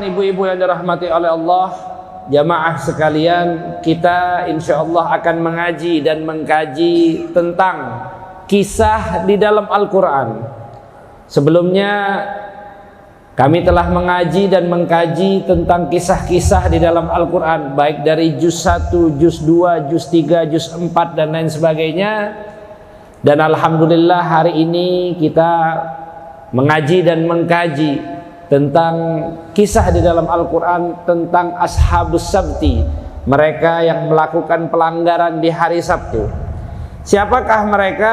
ibu-ibu yang dirahmati oleh Allah, jamaah sekalian, kita insya Allah akan mengaji dan mengkaji tentang kisah di dalam Al-Quran. Sebelumnya kami telah mengaji dan mengkaji tentang kisah-kisah di dalam Al-Quran, baik dari juz 1, juz 2, juz 3, juz 4 dan lain sebagainya. Dan alhamdulillah hari ini kita mengaji dan mengkaji tentang kisah di dalam Al-Quran tentang Ashabus Sabti, mereka yang melakukan pelanggaran di hari Sabtu. Siapakah mereka?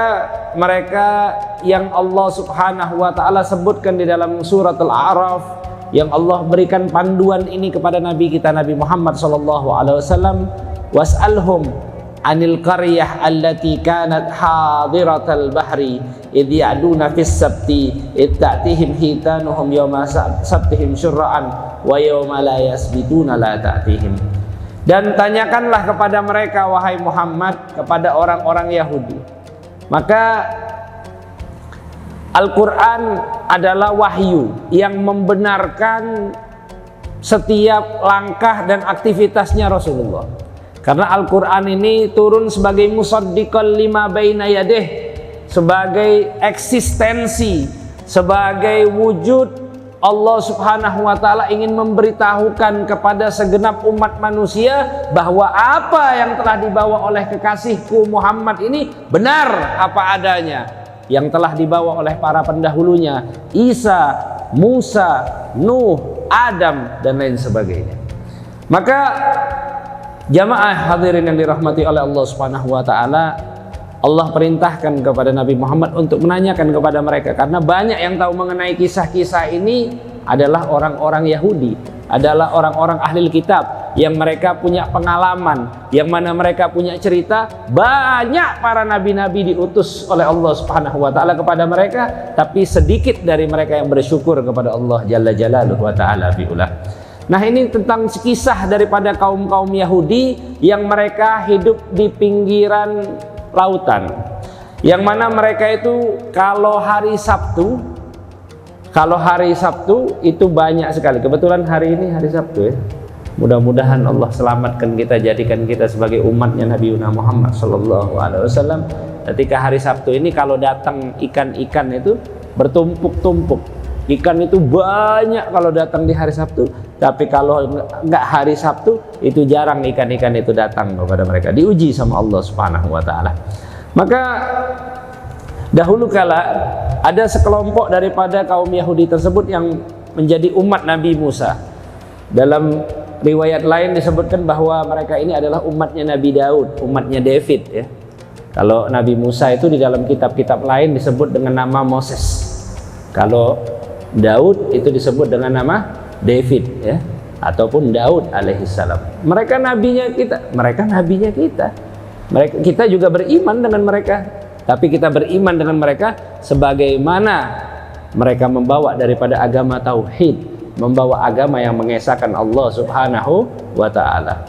Mereka yang Allah subhanahu wa ta'ala sebutkan di dalam surat Al-A'raf, yang Allah berikan panduan ini kepada Nabi kita Nabi Muhammad SAW. Was'alhum anil qaryah allati kanat hadiratal bahri idh ya'duna fis sabti idh ta'tihim hitanuhum yawma sabtihim syurra'an wa yawma la yasbituna la ta'tihim. Dan tanyakanlah kepada mereka wahai Muhammad, kepada orang-orang Yahudi. Maka Al-Quran adalah wahyu yang membenarkan setiap langkah dan aktivitasnya Rasulullah. Karena Al-Quran ini turun sebagai musaddiqan lima baina yadih, sebagai eksistensi, sebagai wujud Allah subhanahu wa ta'ala ingin memberitahukan kepada segenap umat manusia bahwa apa yang telah dibawa oleh kekasihku Muhammad ini benar apa adanya, yang telah dibawa oleh para pendahulunya, Isa, Musa, Nuh, Adam dan lain sebagainya. Maka jamaah hadirin yang dirahmati oleh Allah subhanahu wa ta'ala, Allah perintahkan kepada Nabi Muhammad untuk menanyakan kepada mereka, karena banyak yang tahu mengenai kisah-kisah ini adalah orang-orang Yahudi, adalah orang-orang ahli kitab yang mereka punya pengalaman, yang mana mereka punya cerita. Banyak para nabi-nabi diutus oleh Allah subhanahu wa ta'ala kepada mereka, tapi sedikit dari mereka yang bersyukur kepada Allah jalla jalaluhu wa ta'ala bi'ulah. Nah, ini tentang kisah daripada kaum-kaum Yahudi yang mereka hidup di pinggiran lautan, yang mana mereka itu kalau hari Sabtu itu banyak sekali. Kebetulan hari ini hari Sabtu ya. Mudah-mudahan Allah selamatkan kita, jadikan kita sebagai umatnya Nabi Muhammad SAW. Ketika hari Sabtu ini kalau datang ikan-ikan itu bertumpuk-tumpuk. Ikan itu banyak kalau datang di hari Sabtu, tapi kalau enggak hari Sabtu itu jarang ikan-ikan itu datang kepada mereka. Diuji sama Allah subhanahu wa ta'ala. Maka dahulu kala ada sekelompok daripada kaum Yahudi tersebut yang menjadi umat Nabi Musa. Dalam riwayat lain disebutkan bahwa mereka ini adalah umatnya Nabi Daud, umatnya David ya. Kalau Nabi Musa itu di dalam kitab-kitab lain disebut dengan nama Moses. Kalau Daud itu disebut dengan nama David ya, ataupun Daud alaihissalam. Mereka nabinya kita, mereka nabinya kita. Kita juga beriman dengan mereka, tapi kita beriman dengan mereka sebagaimana mereka membawa daripada agama tauhid, membawa agama yang mengesahkan Allah subhanahu wa ta'ala.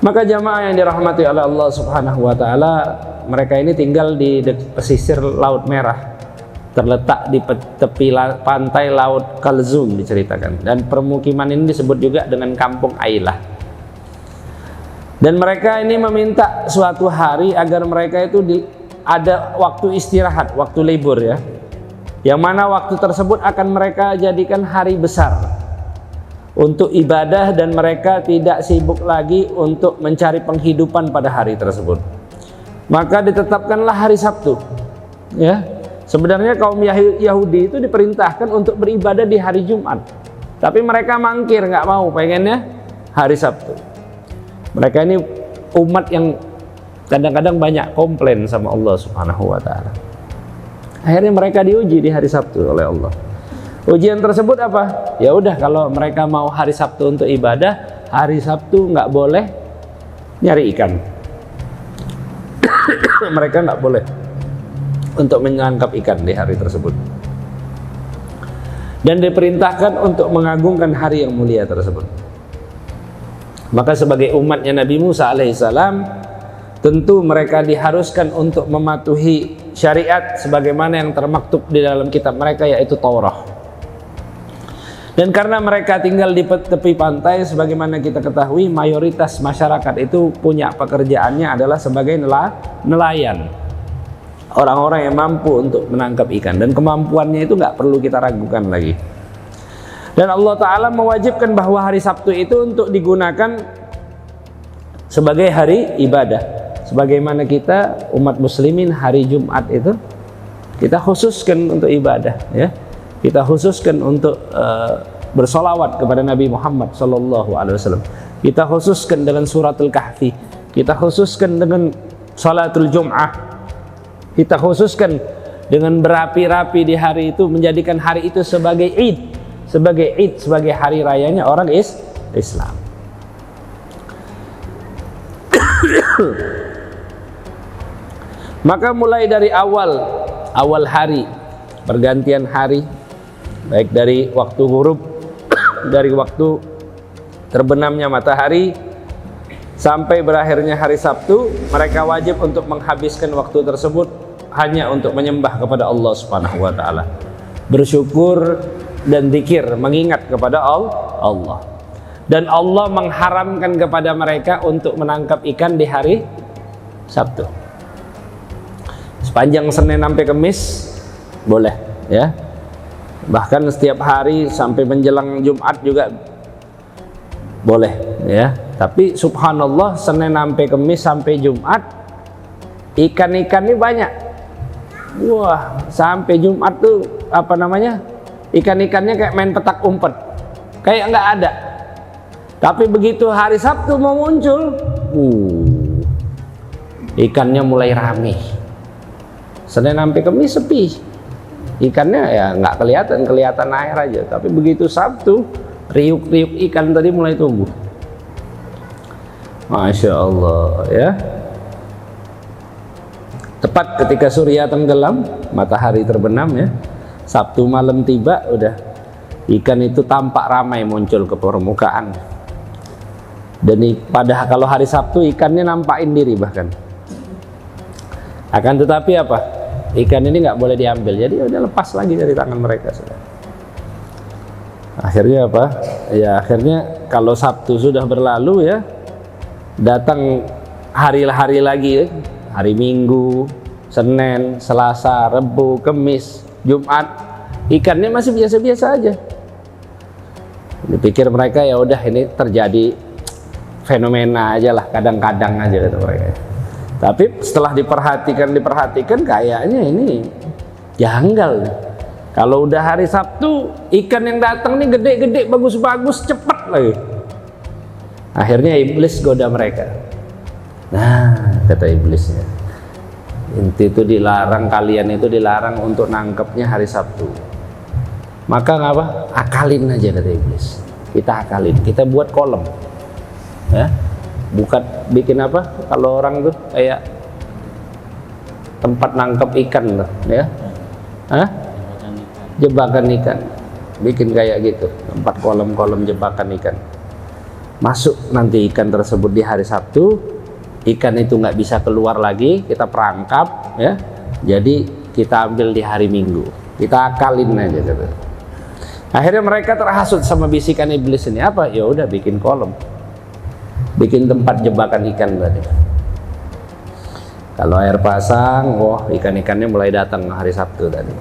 Maka jamaah yang dirahmati oleh Allah subhanahu wa ta'ala, mereka ini tinggal di pesisir Laut Merah, terletak di tepi pantai Laut Kalzum diceritakan, dan permukiman ini disebut juga dengan Kampung Ailah. Dan mereka ini meminta suatu hari agar mereka itu ada waktu istirahat, waktu libur ya, yang mana waktu tersebut akan mereka jadikan hari besar untuk ibadah, dan mereka tidak sibuk lagi untuk mencari penghidupan pada hari tersebut. Maka ditetapkanlah hari Sabtu ya. Sebenarnya kaum Yahudi itu diperintahkan untuk beribadah di hari Jumat, tapi mereka mangkir, nggak mau, pengennya hari Sabtu. Mereka ini umat yang kadang-kadang banyak komplain sama Allah subhanahu wa ta'ala. Akhirnya mereka diuji di hari Sabtu oleh Allah. Ujian tersebut apa? Ya udah, kalau mereka mau hari Sabtu untuk ibadah, hari Sabtu nggak boleh nyari ikan. Mereka nggak boleh untuk menangkap ikan di hari tersebut, dan diperintahkan untuk mengagungkan hari yang mulia tersebut. Maka sebagai umatnya Nabi Musa alaihissalam, tentu mereka diharuskan untuk mematuhi syariat sebagaimana yang termaktub di dalam kitab mereka, yaitu Taurat. Dan karena mereka tinggal di tepi pantai, sebagaimana kita ketahui, mayoritas masyarakat itu punya pekerjaannya adalah sebagai nelayan. Orang-orang yang mampu untuk menangkap ikan, dan kemampuannya itu nggak perlu kita ragukan lagi. Dan Allah Ta'ala mewajibkan bahwa hari Sabtu itu untuk digunakan sebagai hari ibadah. Sebagaimana kita umat muslimin hari Jumat itu kita khususkan untuk ibadah, ya. Kita khususkan untuk bersolawat kepada Nabi Muhammad SAW. Kita khususkan dengan suratul Kahfi. Kita khususkan dengan salatul Jum'ah. Kita khususkan dengan berapi-rapi di hari itu, menjadikan hari itu sebagai Id, sebagai hari rayanya orang Islam. Maka mulai dari awal hari, pergantian hari, baik dari waktu ghurub, dari waktu terbenamnya matahari sampai berakhirnya hari Sabtu, mereka wajib untuk menghabiskan waktu tersebut hanya untuk menyembah kepada Allah Subhanahu wa taala, bersyukur dan zikir, mengingat kepada Allah. Dan Allah mengharamkan kepada mereka untuk menangkap ikan di hari Sabtu. Sepanjang Senin sampai Kamis boleh, ya. Bahkan setiap hari sampai menjelang Jumat juga boleh, ya. Tapi subhanallah, Senin sampai Kamis sampai Jumat ikan-ikan ini banyak. Wah, sampai Jumat tuh apa namanya? Ikan-ikannya kayak main petak umpet, kayak nggak ada. Tapi begitu hari Sabtu mau muncul, ikannya mulai rame. Senin sampai Kamis sepi, ikannya ya nggak kelihatan air aja. Tapi begitu Sabtu, riuk-riuk ikan tadi mulai tumbuh. Masya Allah, ya. Tepat ketika surya tenggelam, matahari terbenam, ya. Sabtu malam tiba, udah ikan itu tampak ramai muncul ke permukaan. Dan padahal kalau hari Sabtu ikannya nampakin diri bahkan. Akan tetapi apa? Ikan ini nggak boleh diambil, jadi udah lepas lagi dari tangan mereka. Akhirnya apa? Ya akhirnya kalau Sabtu sudah berlalu, ya, datang hari-hari lagi, ya. Hari Minggu, Senin, Selasa, Rabu, Kamis, Jumat, ikannya masih biasa-biasa aja. Dipikir mereka ya udah ini terjadi fenomena aja lah, kadang-kadang aja kata mereka. Tapi setelah diperhatikan kayaknya ini janggal. Kalau udah hari Sabtu, ikan yang datang nih gede-gede, bagus-bagus, cepet lagi. Akhirnya iblis goda mereka. Nah, kata iblisnya, inti itu dilarang, kalian itu dilarang untuk nangkepnya hari Sabtu. Maka ngapa? Akalin aja, kata iblis. Kita akalin, kita buat kolam, ya. Bukan bikin apa? Kalau orang tuh kayak tempat nangkep ikan tuh, ya. Jebakan ikan. Bikin kayak gitu, tempat kolam-kolam jebakan ikan. Masuk nanti ikan tersebut di hari Sabtu, ikan itu nggak bisa keluar lagi, kita perangkap, ya. Jadi kita ambil di hari Minggu. Kita akalin aja gitu. Akhirnya mereka terhasut sama bisikan iblis ini. Apa? Ya udah bikin kolam. Bikin tempat jebakan ikan tadi. Kalau air pasang, wah ikan-ikannya mulai datang hari Sabtu tadi.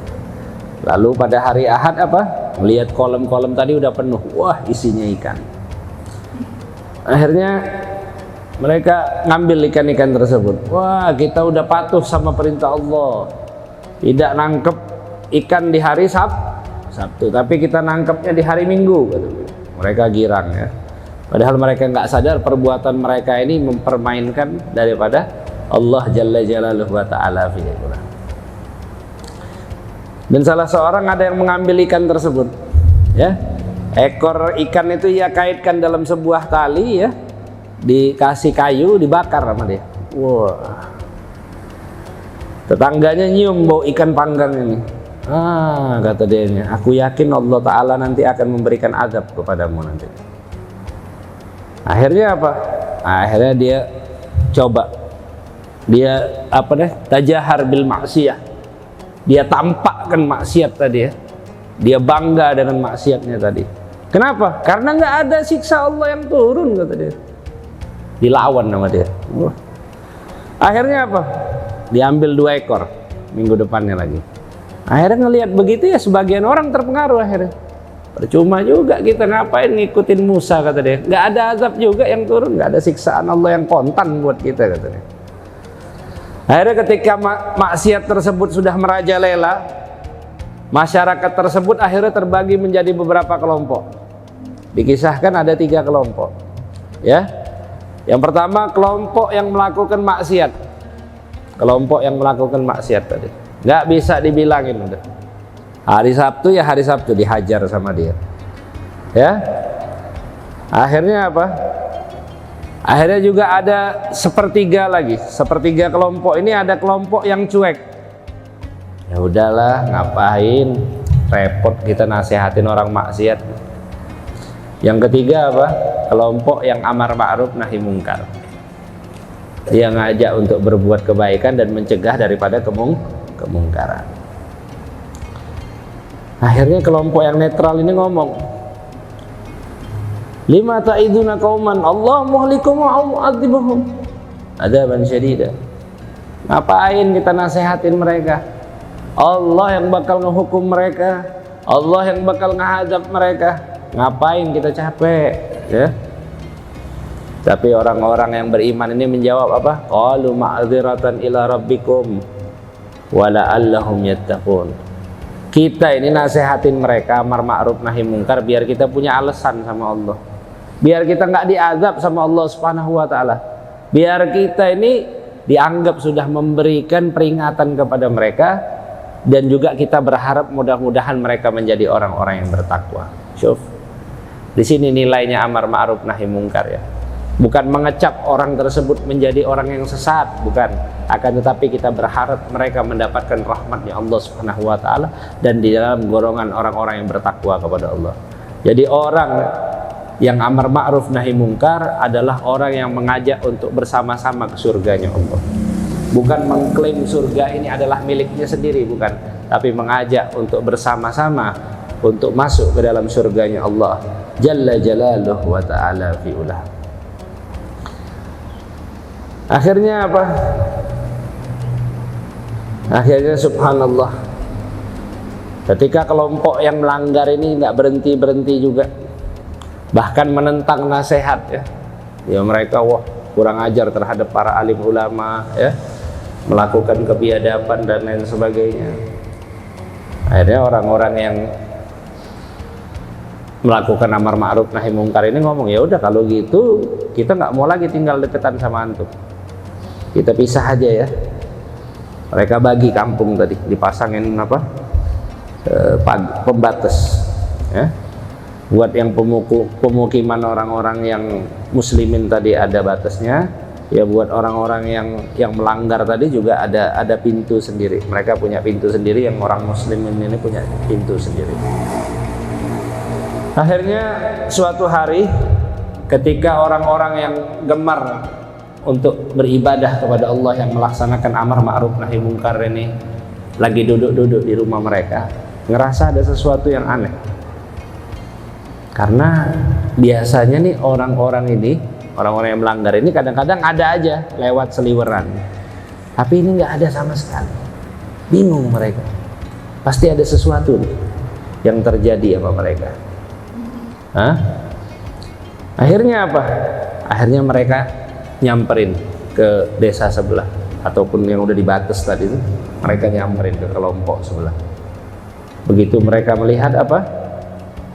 Lalu pada hari Ahad apa? Melihat kolam-kolam tadi udah penuh, wah isinya ikan. Akhirnya mereka ngambil ikan-ikan tersebut. Wah, kita udah patuh sama perintah Allah, tidak nangkep ikan di hari Sabtu, tapi kita nangkepnya di hari Minggu. Mereka girang, ya. Padahal mereka nggak sadar perbuatan mereka ini mempermainkan daripada Allah Jalla Jalaluhu wa Ta'ala. Dan salah seorang ada yang mengambil ikan tersebut, ya. Ekor ikan itu ia kaitkan dalam sebuah tali, ya, dikasih kayu, dibakar sama dia. Wah, tetangganya nyium bau ikan panggang ini. Kata dia, aku yakin Allah Ta'ala nanti akan memberikan azab kepadamu nanti. Akhirnya apa? Akhirnya dia coba, dia tajahar bil maksiyah. Dia tampakkan maksiat tadi, ya. Dia bangga dengan maksiatnya tadi. Kenapa? Karena nggak ada siksa Allah yang turun, kata dia. Dilawan sama dia. Akhirnya apa? Diambil 2 ekor minggu depannya lagi. Akhirnya ngelihat begitu ya sebagian orang terpengaruh akhirnya. Percuma juga kita ngapain ngikutin Musa, kata dia. Nggak ada azab juga yang turun, nggak ada siksaan Allah yang kontan buat kita, kata dia. Akhirnya ketika maksiat tersebut sudah merajalela, masyarakat tersebut akhirnya terbagi menjadi beberapa kelompok. Dikisahkan ada 3 kelompok, ya. Yang pertama kelompok yang melakukan maksiat, kelompok yang melakukan maksiat tadi, nggak bisa dibilangin udah. Hari Sabtu ya hari Sabtu dihajar sama dia, ya. Akhirnya apa? Akhirnya juga ada sepertiga lagi, sepertiga kelompok ini ada kelompok yang cuek. Ya udahlah, ngapain repot kita nasihatin orang maksiat. Yang ketiga apa? Kelompok yang amar ma'ruf nahi mungkar. Dia ngajak untuk berbuat kebaikan dan mencegah daripada kemungkaran. Akhirnya kelompok yang netral ini ngomong, lima ta'iduna qauman Allah muhlikum wa mu'adzibuhum adzaban syadida. Ngapain kita nasihatin mereka? Allah yang bakal ngehukum mereka, Allah yang bakal ngazab mereka. Ngapain kita capek, ya? Tapi orang-orang yang beriman ini menjawab apa? Qalu ma'dziratan ila rabbikum wa la'allahum yattaqun. Kita ini nasihatin mereka amar ma'ruf nahi mungkar biar kita punya alasan sama Allah, biar kita nggak diazab sama Allah Subhanahu wa taala, biar kita ini dianggap sudah memberikan peringatan kepada mereka, dan juga kita berharap mudah-mudahan mereka menjadi orang-orang yang bertakwa. Syuf, di sini nilainya amar ma'ruf nahi mungkar, ya. Bukan mengecap orang tersebut menjadi orang yang sesat, bukan. Akan tetapi kita berharap mereka mendapatkan rahmatnya Allah Subhanahu wa taala dan di dalam golongan orang-orang yang bertakwa kepada Allah. Jadi orang yang amar ma'ruf nahi mungkar adalah orang yang mengajak untuk bersama-sama ke surganya Allah. Bukan mengklaim surga ini adalah miliknya sendiri, bukan. Tapi mengajak untuk bersama-sama untuk masuk ke dalam surganya Allah Jalla Jalaluhu wa ta'ala fi'ulah. Akhirnya apa? Akhirnya subhanallah, ketika kelompok yang melanggar ini nggak berhenti-berhenti juga, bahkan menentang nasihat, ya. Ya mereka wah kurang ajar terhadap para alim ulama, ya, melakukan kebiadaban dan lain sebagainya. Akhirnya orang-orang yang melakukan amar ma'ruf nahi mungkar ini ngomong, ya udah kalau gitu kita nggak mau lagi tinggal deketan sama antum, kita pisah aja, ya. Mereka bagi kampung tadi, dipasangin apa, pembatas, ya. Buat yang pemukiman orang-orang yang muslimin tadi ada batasnya, ya. Buat orang-orang yang melanggar tadi juga ada pintu sendiri. Mereka punya pintu sendiri, yang orang muslimin ini punya pintu sendiri. Akhirnya suatu hari ketika orang-orang yang gemar untuk beribadah kepada Allah, yang melaksanakan amar ma'ruf nahi mungkar ini lagi duduk-duduk di rumah mereka, ngerasa ada sesuatu yang aneh. Karena biasanya nih orang-orang yang melanggar ini kadang-kadang ada aja lewat seliweran, tapi ini nggak ada sama sekali. Bingung mereka, pasti ada sesuatu nih yang terjadi sama mereka. Akhirnya apa? Akhirnya mereka nyamperin ke desa sebelah, ataupun yang udah dibatas tadi itu, mereka nyamperin ke kelompok sebelah. Begitu mereka melihat apa?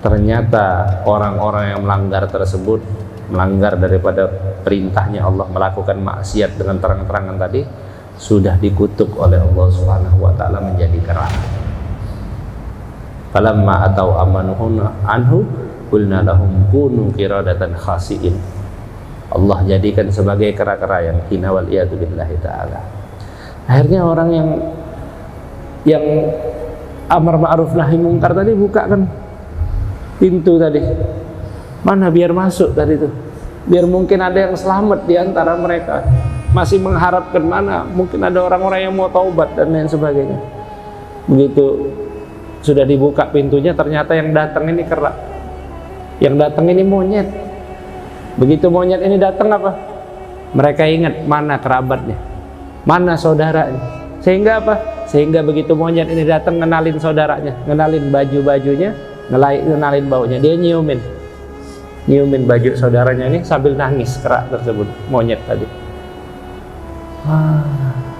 Ternyata orang-orang yang melanggar tersebut, melanggar daripada perintahnya Allah, melakukan maksiat dengan terang-terangan tadi, sudah dikutuk oleh Allah Subhanahu wa taala menjadi kera. Falamma atau amanuhun anhu qulna lahum kunu qiradatan khasiin. Allah jadikan sebagai kera-kera yang hina wal iyadu billahi ta'ala. Akhirnya orang yang amar ma'ruf nahi mungkar tadi buka kan pintu tadi, mana biar masuk tadi tuh, biar mungkin ada yang selamat di antara mereka. Masih mengharapkan mana mungkin ada orang-orang yang mau taubat dan lain sebagainya. Begitu sudah dibuka pintunya, ternyata yang datang ini kera. Yang datang ini monyet. Begitu monyet ini datang apa? Mereka ingat mana kerabatnya, mana saudaranya. Sehingga apa? Sehingga begitu monyet ini datang, ngenalin saudaranya, ngenalin baju-bajunya, ngenalin baunya. Dia nyiumin baju saudaranya ini sambil nangis, kera tersebut, monyet tadi.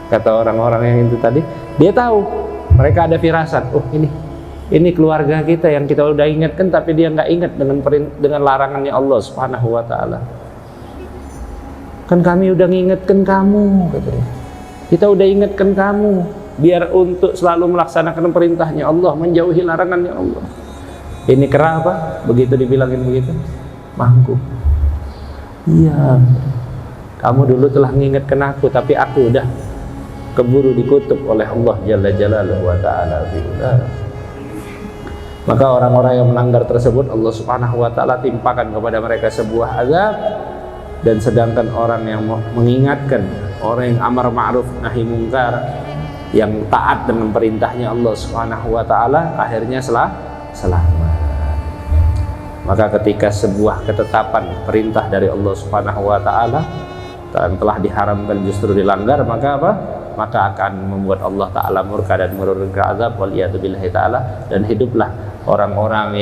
Kata orang-orang yang itu tadi, dia tahu, mereka ada firasat. Oh, ini keluarga kita yang kita udah ingatkan, tapi dia nggak ingat dengan larangannya Allah Subhanahu wa Ta'ala. Kan kami udah ngingetkan kamu, katanya. Kita udah ingatkan kamu biar untuk selalu melaksanakan perintahnya Allah, menjauhi larangannya Allah. Ini kera apa? Begitu dibilangin begitu, mangkuk. Iya, kamu dulu telah mengingatkan aku, tapi aku udah keburu dikutuk oleh Allah Jalla Jalaluhu wa Ta'ala. Maka orang-orang yang melanggar tersebut Allah Subhanahu wa Ta'ala timpakan kepada mereka sebuah azab. Dan sedangkan orang yang mengingatkan, orang yang amar ma'ruf nahi mungkar, yang taat dengan perintahnya Allah Subhanahu wa Ta'ala, akhirnya selamat. Maka ketika sebuah ketetapan perintah dari Allah Subhanahu wa Ta'ala dan telah diharamkan justru dilanggar, maka apa? Maka akan membuat Allah Ta'ala murka dan menurunkan azab, waliyadzubillahi ta'ala. Dan hiduplah orang-orang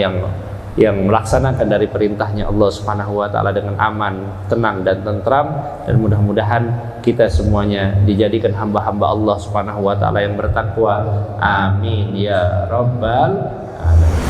yang melaksanakan dari perintahnya Allah Subhanahu wa Ta'ala dengan aman, tenang dan tentram. Dan mudah-mudahan kita semuanya dijadikan hamba-hamba Allah Subhanahu wa Ta'ala yang bertakwa. Amin ya rabbal alamin.